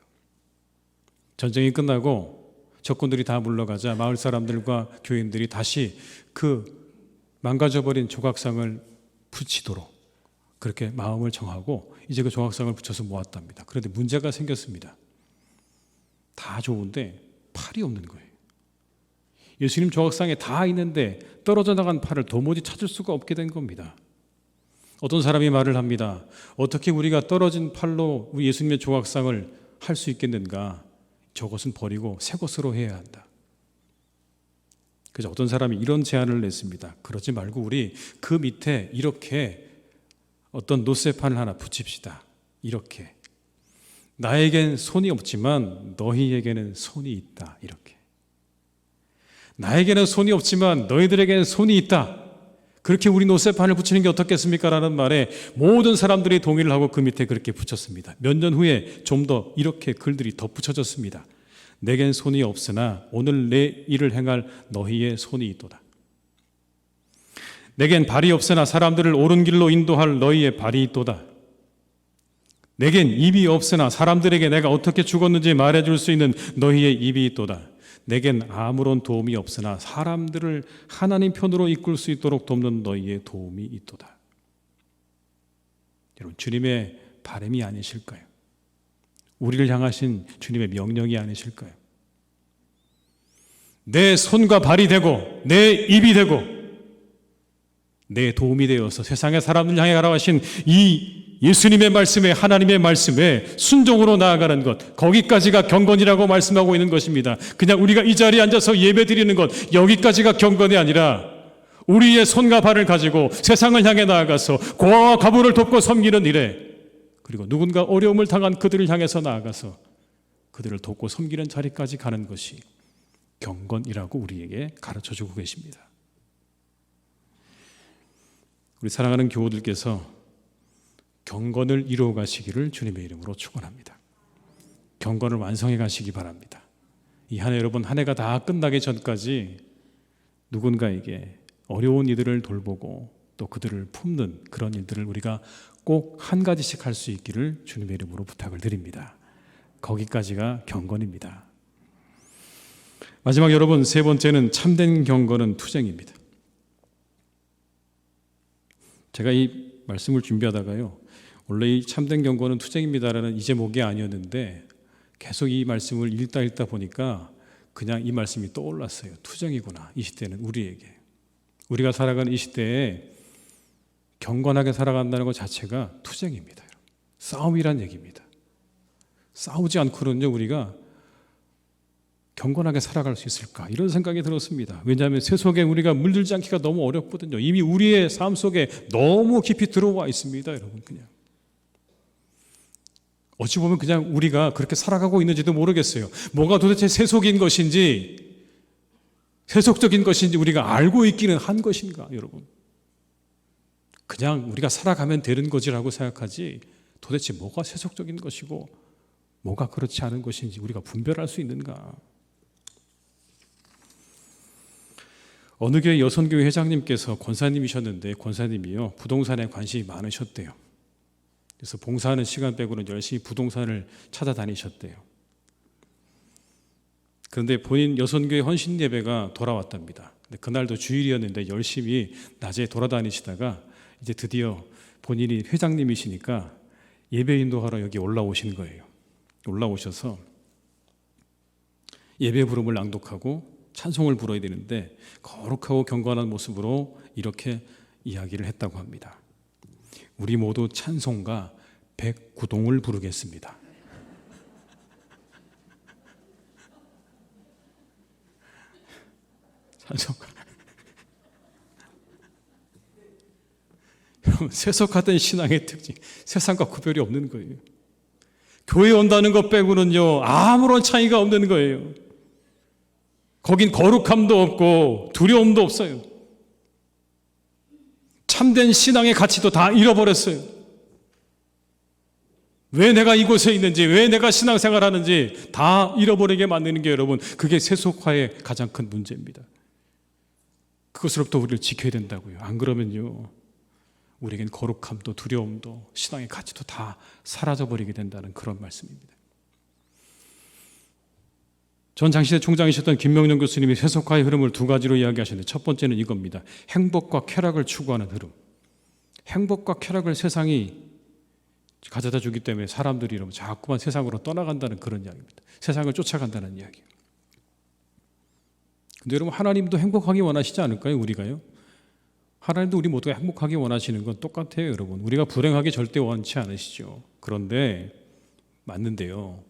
전쟁이 끝나고 적군들이 다 물러가자 마을 사람들과 교인들이 다시 그 망가져버린 조각상을 붙이도록 그렇게 마음을 정하고 이제 그 조각상을 붙여서 모았답니다. 그런데 문제가 생겼습니다. 다 좋은데 팔이 없는 거예요. 예수님 조각상에 다 있는데 떨어져 나간 팔을 도무지 찾을 수가 없게 된 겁니다. 어떤 사람이 말을 합니다. 어떻게 우리가 떨어진 팔로 우리 예수님의 조각상을 할 수 있겠는가? 저것은 버리고 새 것으로 해야 한다. 그래서 어떤 사람이 이런 제안을 냈습니다. 그러지 말고 우리 그 밑에 이렇게 어떤 노쇠판을 하나 붙입시다. 이렇게. 나에겐 손이 없지만 너희에게는 손이 있다. 이렇게. 나에게는 손이 없지만 너희들에게는 손이 있다. 그렇게 우리 노쇠판을 붙이는 게 어떻겠습니까? 라는 말에 모든 사람들이 동의를 하고 그 밑에 그렇게 붙였습니다. 몇 년 후에 좀 더 이렇게 글들이 덧붙여졌습니다. 내겐 손이 없으나 오늘 내 일을 행할 너희의 손이 있도다. 내겐 발이 없으나 사람들을 옳은 길로 인도할 너희의 발이 있도다. 내겐 입이 없으나 사람들에게 내가 어떻게 죽었는지 말해줄 수 있는 너희의 입이 있도다. 내겐 아무런 도움이 없으나 사람들을 하나님 편으로 이끌 수 있도록 돕는 너희의 도움이 있도다. 여러분, 주님의 바람이 아니실까요? 우리를 향하신 주님의 명령이 아니실까요? 내 손과 발이 되고 내 입이 되고 내 도움이 되어서 세상의 사람들 향해 가라 하신 이 예수님의 말씀에, 하나님의 말씀에 순종으로 나아가는 것, 거기까지가 경건이라고 말씀하고 있는 것입니다. 그냥 우리가 이 자리에 앉아서 예배 드리는 것, 여기까지가 경건이 아니라 우리의 손과 발을 가지고 세상을 향해 나아가서 고아와 과부를 돕고 섬기는 일에, 그리고 누군가 어려움을 당한 그들을 향해서 나아가서 그들을 돕고 섬기는 자리까지 가는 것이 경건이라고 우리에게 가르쳐주고 계십니다. 우리 사랑하는 교우들께서 경건을 이루어 가시기를 주님의 이름으로 축원합니다. 경건을 완성해 가시기 바랍니다. 이 한 해, 여러분, 한 해가 다 끝나기 전까지 누군가에게 어려운 이들을 돌보고 또 그들을 품는 그런 일들을 우리가 꼭 한 가지씩 할 수 있기를 주님의 이름으로 부탁을 드립니다. 거기까지가 경건입니다. 마지막, 여러분, 세 번째는 참된 경건은 투쟁입니다. 제가 이 말씀을 준비하다가요, 원래 이 참된 경건은 투쟁입니다라는 이 제목이 아니었는데 계속 이 말씀을 읽다 보니까 그냥 이 말씀이 떠올랐어요. 투쟁이구나. 이 시대는 우리에게, 우리가 살아가는 이 시대에 경건하게 살아간다는 것 자체가 투쟁입니다. 싸움이란 얘기입니다. 싸우지 않고는요, 우리가 경건하게 살아갈 수 있을까, 이런 생각이 들었습니다. 왜냐하면 세속에 우리가 물들지 않기가 너무 어렵거든요. 이미 우리의 삶 속에 너무 깊이 들어와 있습니다. 여러분, 그냥 어찌 보면 그냥 우리가 그렇게 살아가고 있는지도 모르겠어요. 뭐가 도대체 세속인 것인지, 세속적인 것인지 우리가 알고 있기는 한 것인가, 여러분. 그냥 우리가 살아가면 되는 거지라고 생각하지, 도대체 뭐가 세속적인 것이고 뭐가 그렇지 않은 것인지 우리가 분별할 수 있는가. 어느 교회 여선교회 회장님께서 권사님이셨는데, 권사님이요, 부동산에 관심이 많으셨대요. 그래서 봉사하는 시간 빼고는 열심히 부동산을 찾아다니셨대요. 그런데 본인 여선교회 헌신 예배가 돌아왔답니다. 근데 그날도 주일이었는데 열심히 낮에 돌아다니시다가 이제 드디어 본인이 회장님이시니까 예배 인도하러 여기 올라오신 거예요. 올라오셔서 예배 부름을 낭독하고 찬송을 불어야 되는데 거룩하고 경건한 모습으로 이렇게 이야기를 했다고 합니다. 우리 모두 찬송가 109동을 부르겠습니다. 찬송가. 여러분, 세속화된 신앙의 특징, 세상과 구별이 없는 거예요. 교회 온다는 것 빼고는요, 아무런 차이가 없는 거예요. 거긴 거룩함도 없고 두려움도 없어요. 참된 신앙의 가치도 다 잃어버렸어요. 왜 내가 이곳에 있는지, 왜 내가 신앙생활 하는지 다 잃어버리게 만드는 게, 여러분, 그게 세속화의 가장 큰 문제입니다. 그것으로부터 우리를 지켜야 된다고요. 안 그러면요, 우리에겐 거룩함도 두려움도 신앙의 가치도 다 사라져버리게 된다는 그런 말씀입니다. 전 장시대 총장이셨던 김명년 교수님이 세속화의 흐름을 두 가지로 이야기하셨는데, 첫 번째는 이겁니다. 행복과 쾌락을 추구하는 흐름. 행복과 쾌락을 세상이 가져다 주기 때문에 사람들이 이러면 자꾸만 세상으로 떠나간다는 그런 이야기입니다. 세상을 쫓아간다는 이야기. 근데 여러분, 하나님도 행복하기 원하시지 않을까요? 우리가요? 하나님도 우리 모두가 행복하기 원하시는 건 똑같아요, 여러분. 우리가 불행하기 절대 원치 않으시죠. 그런데 맞는데요,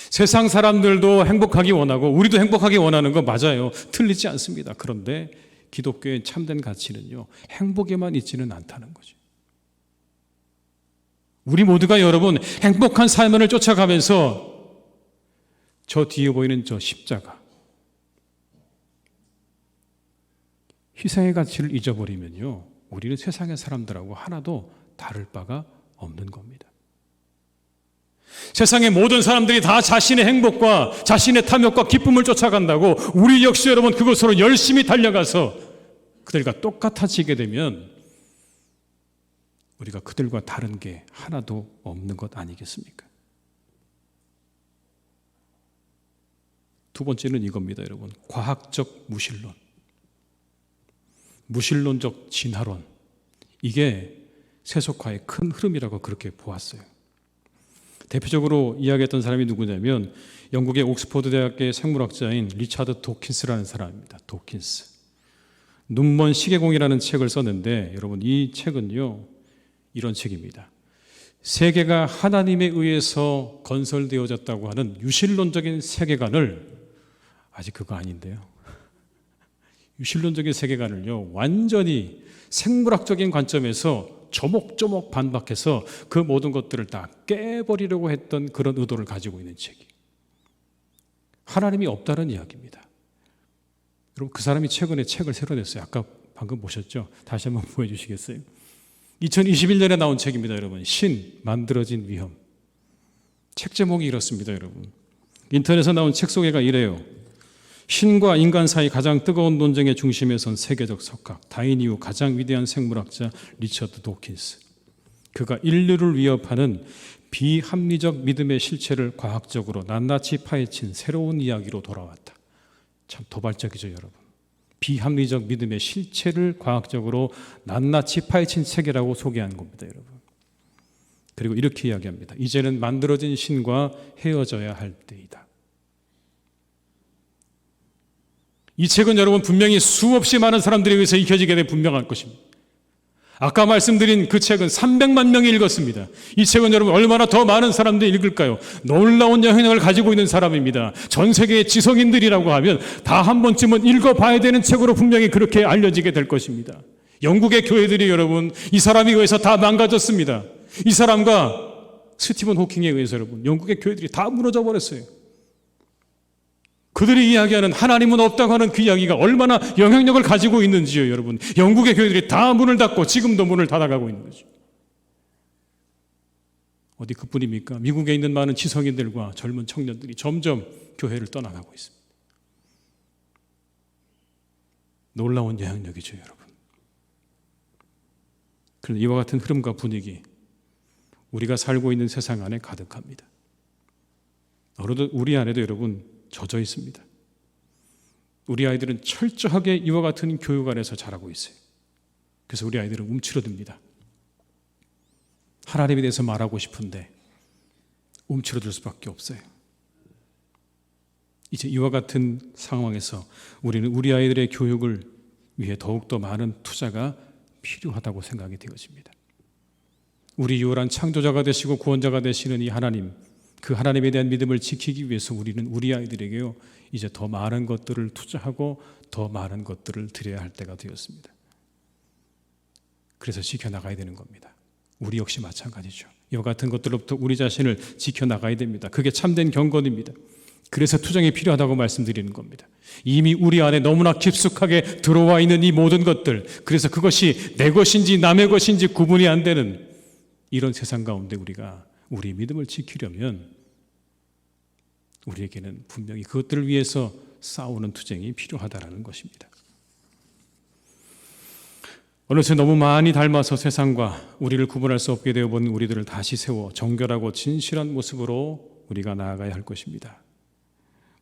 세상 사람들도 행복하기 원하고 우리도 행복하기 원하는 거 맞아요. 틀리지 않습니다. 그런데 기독교의 참된 가치는요, 행복에만 있지는 않다는 거죠. 우리 모두가, 여러분, 행복한 삶을 쫓아가면서 저 뒤에 보이는 저 십자가, 희생의 가치를 잊어버리면요, 우리는 세상의 사람들하고 하나도 다를 바가 없는 겁니다. 세상의 모든 사람들이 다 자신의 행복과 자신의 탐욕과 기쁨을 쫓아간다고 우리 역시, 여러분, 그것으로 열심히 달려가서 그들과 똑같아지게 되면 우리가 그들과 다른 게 하나도 없는 것 아니겠습니까? 두 번째는 이겁니다, 여러분. 과학적 무신론. 무신론적 진화론. 이게 세속화의 큰 흐름이라고 그렇게 보았어요. 대표적으로 이야기했던 사람이 누구냐면 영국의 옥스퍼드 대학의 생물학자인 리차드 도킨스라는 사람입니다. 도킨스. 눈먼 시계공이라는 책을 썼는데, 여러분, 이 책은요, 이런 책입니다. 세계가 하나님에 의해서 건설되어졌다고 하는 유실론적인 세계관을, 아직 그거 아닌데요, 유실론적인 세계관을요 완전히 생물학적인 관점에서 조목조목 반박해서 그 모든 것들을 다 깨버리려고 했던 그런 의도를 가지고 있는 책이 하나님이 없다는 이야기입니다. 여러분, 그 사람이 최근에 책을 새로 냈어요. 아까 방금 보셨죠? 다시 한번 보여주시겠어요? 2021년에 나온 책입니다. 여러분, 신, 만들어진 위험. 책 제목이 이렇습니다. 여러분, 인터넷에 나온 책 소개가 이래요. 신과 인간 사이 가장 뜨거운 논쟁의 중심에 선 세계적 석학, 다인 이후 가장 위대한 생물학자 리처드 도킨스. 그가 인류를 위협하는 비합리적 믿음의 실체를 과학적으로 낱낱이 파헤친 새로운 이야기로 돌아왔다. 참 도발적이죠, 여러분. 비합리적 믿음의 실체를 과학적으로 낱낱이 파헤친 책이라고 소개한 겁니다, 여러분. 그리고 이렇게 이야기합니다. 이제는 만들어진 신과 헤어져야 할 때이다. 이 책은 여러분 분명히 수없이 많은 사람들에 의해서 읽혀지게 돼 분명할 것입니다. 아까 말씀드린 그 책은 300만 명이 읽었습니다. 이 책은 여러분 얼마나 더 많은 사람들이 읽을까요? 놀라운 영향력을 가지고 있는 사람입니다. 전 세계의 지성인들이라고 하면 다 한 번쯤은 읽어봐야 되는 책으로 분명히 그렇게 알려지게 될 것입니다. 영국의 교회들이 여러분 이 사람에 의해서 다 망가졌습니다. 이 사람과 스티븐 호킹에 의해서 여러분 영국의 교회들이 다 무너져 버렸어요. 그들이 이야기하는 하나님은 없다고 하는 그 이야기가 얼마나 영향력을 가지고 있는지요, 여러분. 영국의 교회들이 다 문을 닫고 지금도 문을 닫아가고 있는 거죠. 어디 그뿐입니까? 미국에 있는 많은 지성인들과 젊은 청년들이 점점 교회를 떠나가고 있습니다. 놀라운 영향력이죠, 여러분. 그런데 이와 같은 흐름과 분위기, 우리가 살고 있는 세상 안에 가득합니다. 우리 안에도 여러분 젖어 있습니다. 우리 아이들은 철저하게 이와 같은 교육 안에서 자라고 있어요. 그래서 우리 아이들은 움츠러듭니다. 하나님에 대해서 말하고 싶은데 움츠러들 수밖에 없어요. 이제 이와 같은 상황에서 우리는 우리 아이들의 교육을 위해 더욱더 많은 투자가 필요하다고 생각이 되어집니다. 우리 유일한 창조자가 되시고 구원자가 되시는 이 하나님, 그 하나님에 대한 믿음을 지키기 위해서 우리는 우리 아이들에게요 이제 더 많은 것들을 투자하고 더 많은 것들을 드려야 할 때가 되었습니다. 그래서 지켜나가야 되는 겁니다. 우리 역시 마찬가지죠. 이와 같은 것들로부터 우리 자신을 지켜나가야 됩니다. 그게 참된 경건입니다. 그래서 투정이 필요하다고 말씀드리는 겁니다. 이미 우리 안에 너무나 깊숙하게 들어와 있는 이 모든 것들, 그래서 그것이 내 것인지 남의 것인지 구분이 안 되는 이런 세상 가운데 우리가 우리 믿음을 지키려면 우리에게는 분명히 그것들을 위해서 싸우는 투쟁이 필요하다라는 것입니다. 어느새 너무 많이 닮아서 세상과 우리를 구분할 수 없게 되어본 우리들을 다시 세워 정결하고 진실한 모습으로 우리가 나아가야 할 것입니다.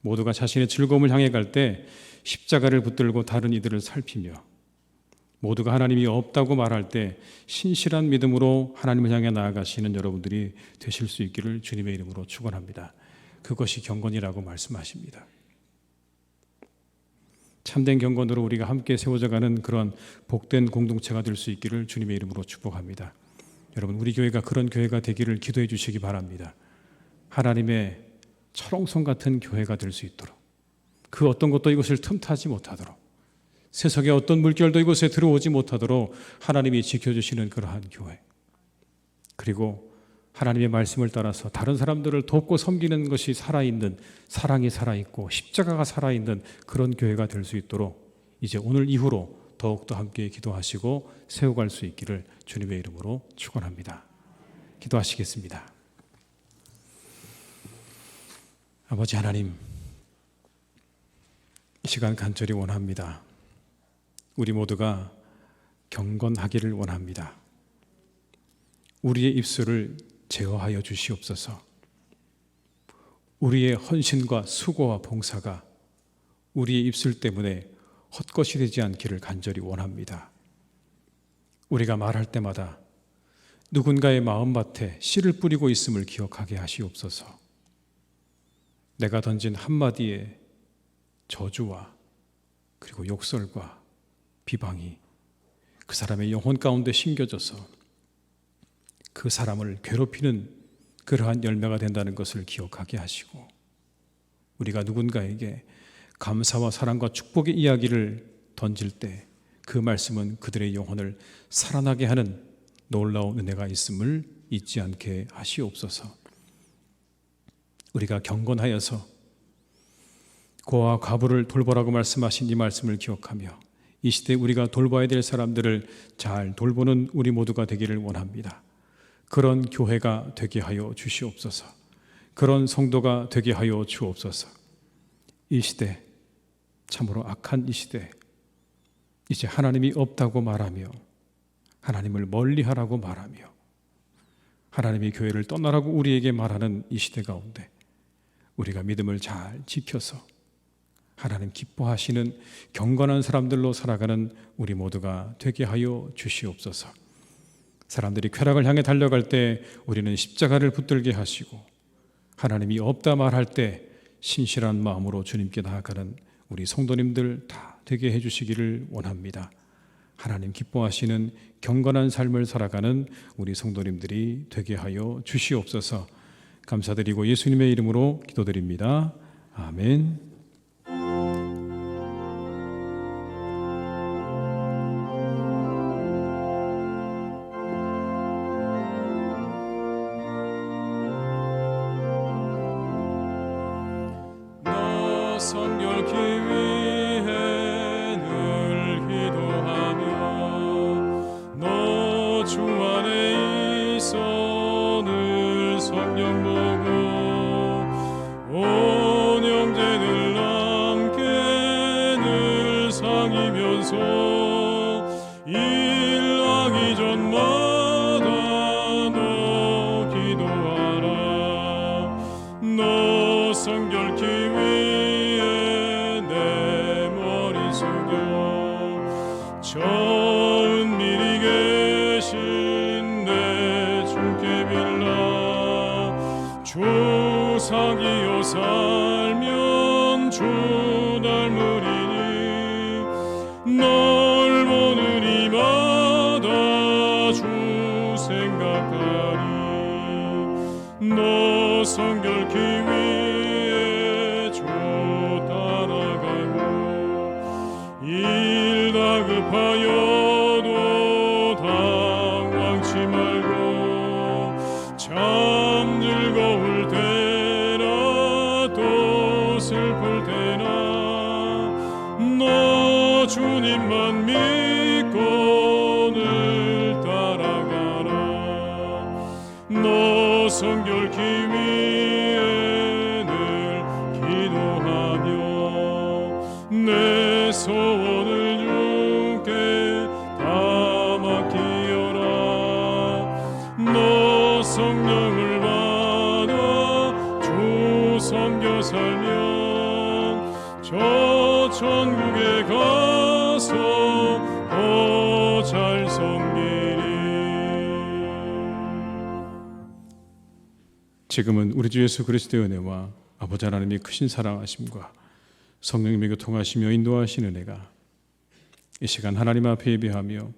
모두가 자신의 즐거움을 향해 갈 때 십자가를 붙들고 다른 이들을 살피며, 모두가 하나님이 없다고 말할 때 신실한 믿음으로 하나님을 향해 나아가시는 여러분들이 되실 수 있기를 주님의 이름으로 축원합니다. 그것이 경건이라고 말씀하십니다. 참된 경건으로 우리가 함께 세워져가는 그런 복된 공동체가 될 수 있기를 주님의 이름으로 축복합니다. 여러분, 우리 교회가 그런 교회가 되기를 기도해 주시기 바랍니다. 하나님의 철옹성 같은 교회가 될 수 있도록, 그 어떤 것도 이것을 틈타지 못하도록, 세속의 어떤 물결도 이곳에 들어오지 못하도록 하나님이 지켜주시는 그러한 교회, 그리고 하나님의 말씀을 따라서 다른 사람들을 돕고 섬기는 것이 살아있는, 사랑이 살아있고 십자가가 살아있는 그런 교회가 될 수 있도록 이제 오늘 이후로 더욱더 함께 기도하시고 세워갈 수 있기를 주님의 이름으로 축원합니다. 기도하시겠습니다. 아버지 하나님, 이 시간 간절히 원합니다. 우리 모두가 경건하기를 원합니다. 우리의 입술을 제어하여 주시옵소서. 우리의 헌신과 수고와 봉사가 우리의 입술 때문에 헛것이 되지 않기를 간절히 원합니다. 우리가 말할 때마다 누군가의 마음밭에 씨를 뿌리고 있음을 기억하게 하시옵소서. 내가 던진 한마디의 저주와 그리고 욕설과 비방이 그 사람의 영혼 가운데 심겨져서 그 사람을 괴롭히는 그러한 열매가 된다는 것을 기억하게 하시고, 우리가 누군가에게 감사와 사랑과 축복의 이야기를 던질 때 그 말씀은 그들의 영혼을 살아나게 하는 놀라운 은혜가 있음을 잊지 않게 하시옵소서. 우리가 경건하여서 고아 과부를 돌보라고 말씀하신 이 말씀을 기억하며 이 시대에 우리가 돌봐야 될 사람들을 잘 돌보는 우리 모두가 되기를 원합니다. 그런 교회가 되게 하여 주시옵소서. 그런 성도가 되게 하여 주옵소서. 이 시대, 참으로 악한 이 시대, 이제 하나님이 없다고 말하며 하나님을 멀리하라고 말하며 하나님이 교회를 떠나라고 우리에게 말하는 이 시대 가운데 우리가 믿음을 잘 지켜서 하나님 기뻐하시는 경건한 사람들로 살아가는 우리 모두가 되게 하여 주시옵소서. 사람들이 쾌락을 향해 달려갈 때 우리는 십자가를 붙들게 하시고, 하나님이 없다 말할 때 신실한 마음으로 주님께 나아가는 우리 성도님들 다 되게 해주시기를 원합니다. 하나님 기뻐하시는 경건한 삶을 살아가는 우리 성도님들이 되게 하여 주시옵소서. 감사드리고 예수님의 이름으로 기도드립니다. 아멘. 성결케 위해 늘 기도하며 너 주 안에 있어 늘 성령 보고 온 형제들 함께 늘 상이면서 일하기 전마다 너 기도하라. 너 성결케 위해 내 머리 숙여 저 은밀히 계신 내 주께 빌라. 조상이여 살면 주 닮으리니 널 보는 이마다 주 생각하리. 너 성결케 위해 주 따라가고 일 다급하여도 당황치 말고 참 즐거울 때나 또 슬플 때나 너 주님만 믿고 늘 따라가라. 너 성결케 위해 늘 기도하며 내 소원을 주께 다 맡기어라. 너 성령을 받아 주 섬겨 살면 저 천국에 가서 더 잘 섬기리. 지금은 우리 주 예수 그리스도의 은혜와 아버지 하나님의 크신 사랑하심과 성령님의 교통하시며 인도하시는 은혜가 이 시간 하나님 앞에 예배하며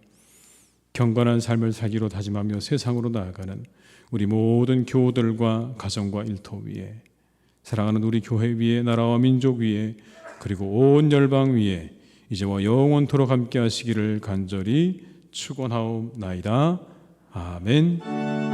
경건한 삶을 살기로 다짐하며 세상으로 나아가는 우리 모든 교우들과 가정과 일터 위에, 사랑하는 우리 교회 위에, 나라와 민족 위에, 그리고 온 열방 위에 이제와 영원토록 함께 하시기를 간절히 축원하옵나이다. 아멘.